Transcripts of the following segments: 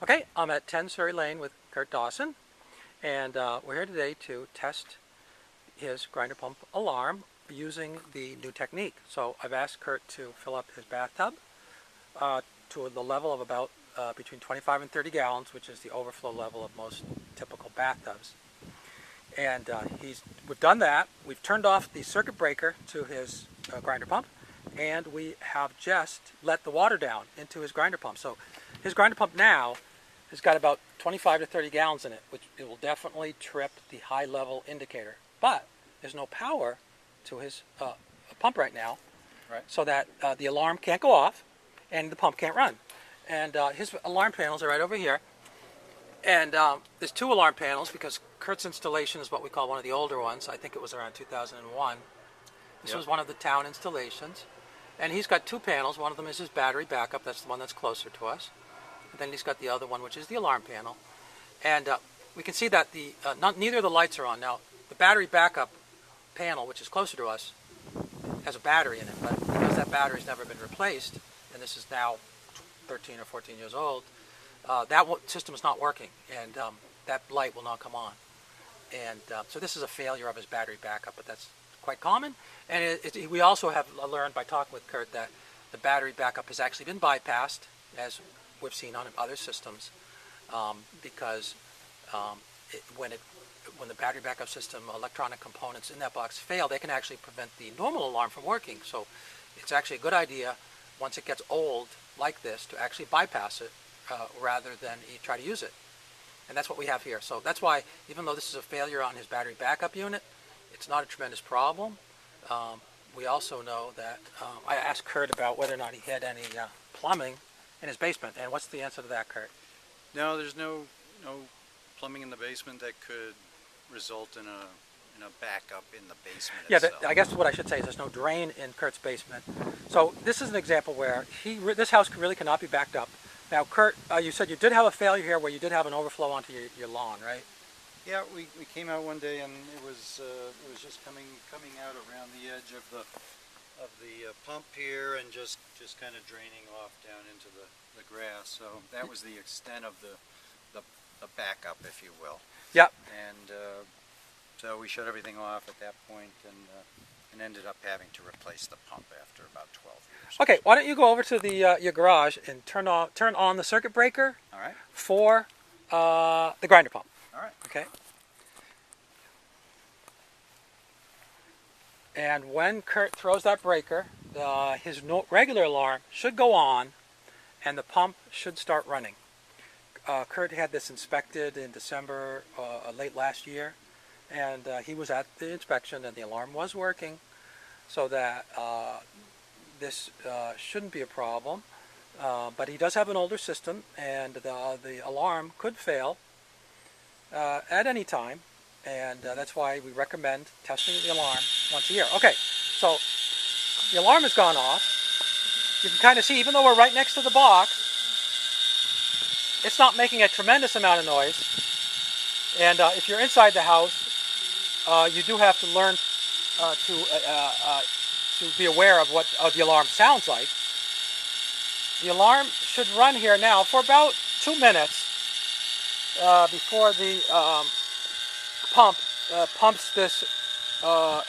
Okay, I'm at 10 Surrey Lane with Kurt Dossin, and we're here today to test his grinder pump alarm using the new technique. So I've asked Kurt to fill up his bathtub to the level of about between 25 and 30 gallons, which is the overflow level of most typical bathtubs. And we've done that. We've turned off the circuit breaker to his grinder pump, and we have just let the water down into his grinder pump. So his grinder pump now has got about 25 to 30 gallons in it, which it will definitely trip the high level indicator. But there's no power to his pump right now, Right. so that the alarm can't go off and the pump can't run. And his alarm panels are right over here. And there's two alarm panels because Kurt's installation is what we call one of the older ones. I think it was around 2001. This was one of the town installations. And he's got two panels. One of them is his battery backup. That's the one that's closer to us. And then he's got the other one, which is the alarm panel. And we can see that neither of the lights are on. Now, the battery backup panel, which is closer to us, has a battery in it. But because that battery's never been replaced, and this is now 13 or 14 years old, that system is not working, and that light will not come on. And so this is a failure of his battery backup, but that's quite common. And we also have learned by talking with Kurt that the battery backup has actually been bypassed, as we've seen on other systems, because when the battery backup system electronic components in that box fail, they can actually prevent the normal alarm from working. So it's actually a good idea, once it gets old like this, to actually bypass it rather than try to use it. And that's what we have here. So that's why, even though this is a failure on his battery backup unit, it's not a tremendous problem. We also know that I asked Kurt about whether or not he had any plumbing in his basement. And what's the answer to that, Kurt? No, there's no plumbing in the basement that could result in a backup in the basement itself. I guess what I should say is there's no drain in Kurt's basement. So this is an example where this house really cannot be backed up. Now, Kurt, you said you did have a failure here where you did have an overflow onto your lawn, right? Yeah, we came out one day and it was just coming out around the edge of the pump here and just kind of draining off down into the grass. So that was the extent of the backup, if you will. Yep. And so we shut everything off at that point and ended up having to replace the pump after about 12 years. Okay, why don't you go over to your garage and turn on the circuit breaker. All right. For the grinder pump. All right. Okay. And when Kurt throws that breaker, his regular alarm should go on, and the pump should start running. Kurt had this inspected in December, late last year, and he was at the inspection, and the alarm was working, so that this shouldn't be a problem. But he does have an older system, and the alarm could fail at any time, and that's why we recommend testing the alarm once a year. Okay, so the alarm has gone off. You can kind of see, even though we're right next to the box, it's not making a tremendous amount of noise. And if you're inside the house, you do have to learn to be aware of what the alarm sounds like. The alarm should run here now for about 2 minutes before the pump pumps this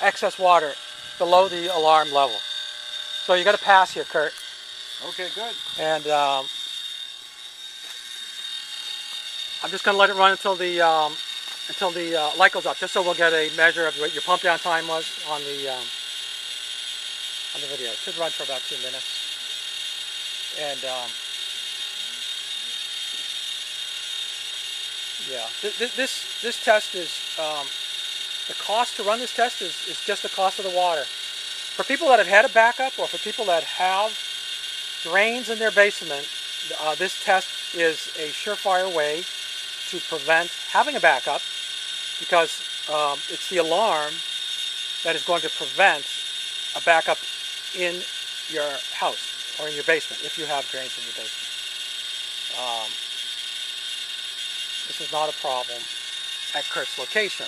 excess water below the alarm level. So you got to pass here, Kurt. Okay, good. And I'm just going to let it run until the light goes up, just so we'll get a measure of what your pump down time was on the video. It should run for about 2 minutes. And yeah, this test is the cost to run this test is just the cost of the water. For people that have had a backup, or for people that have drains in their basement, this test is a surefire way to prevent having a backup, because it's the alarm that is going to prevent a backup in your house or in your basement, if you have drains in your basement. This is not a problem at Kurt's location.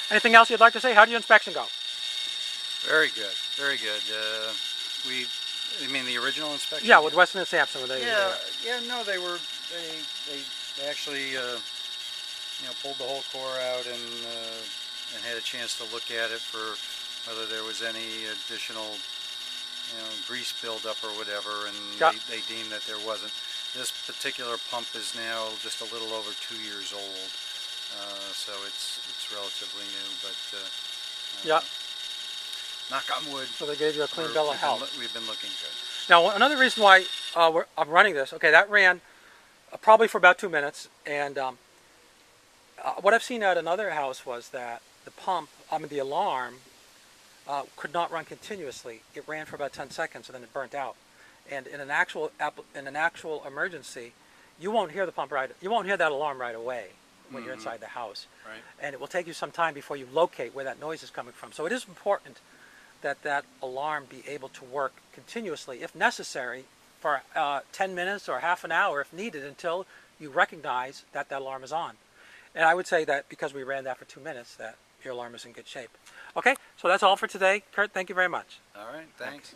Anything else you'd like to say? How did your inspection go? Very good, very good. You mean the original inspection? Yeah, with Weston and Sampson. Were they, No, they actually, pulled the whole core out and had a chance to look at it for whether there was any additional, grease buildup or whatever, and Yeah. they deemed that there wasn't. This particular pump is now just a little over 2 years old, so it's relatively new, but Yeah. knock on wood. So they gave you a clean bill of health. We've been looking good. Now, another reason why I'm running this, okay, that ran probably for about 2 minutes, and what I've seen at another house was that the alarm could not run continuously. It ran for about 10 seconds and then it burnt out. And in an actual emergency, you won't hear you won't hear that alarm right away when you're inside the house. Right. And it will take you some time before you locate where that noise is coming from. So it is important that that alarm be able to work continuously, if necessary, for 10 minutes or half an hour if needed, until you recognize that that alarm is on. And I would say that because we ran that for 2 minutes, that your alarm is in good shape. Okay, so that's all for today. Kurt, thank you very much. All right, thanks.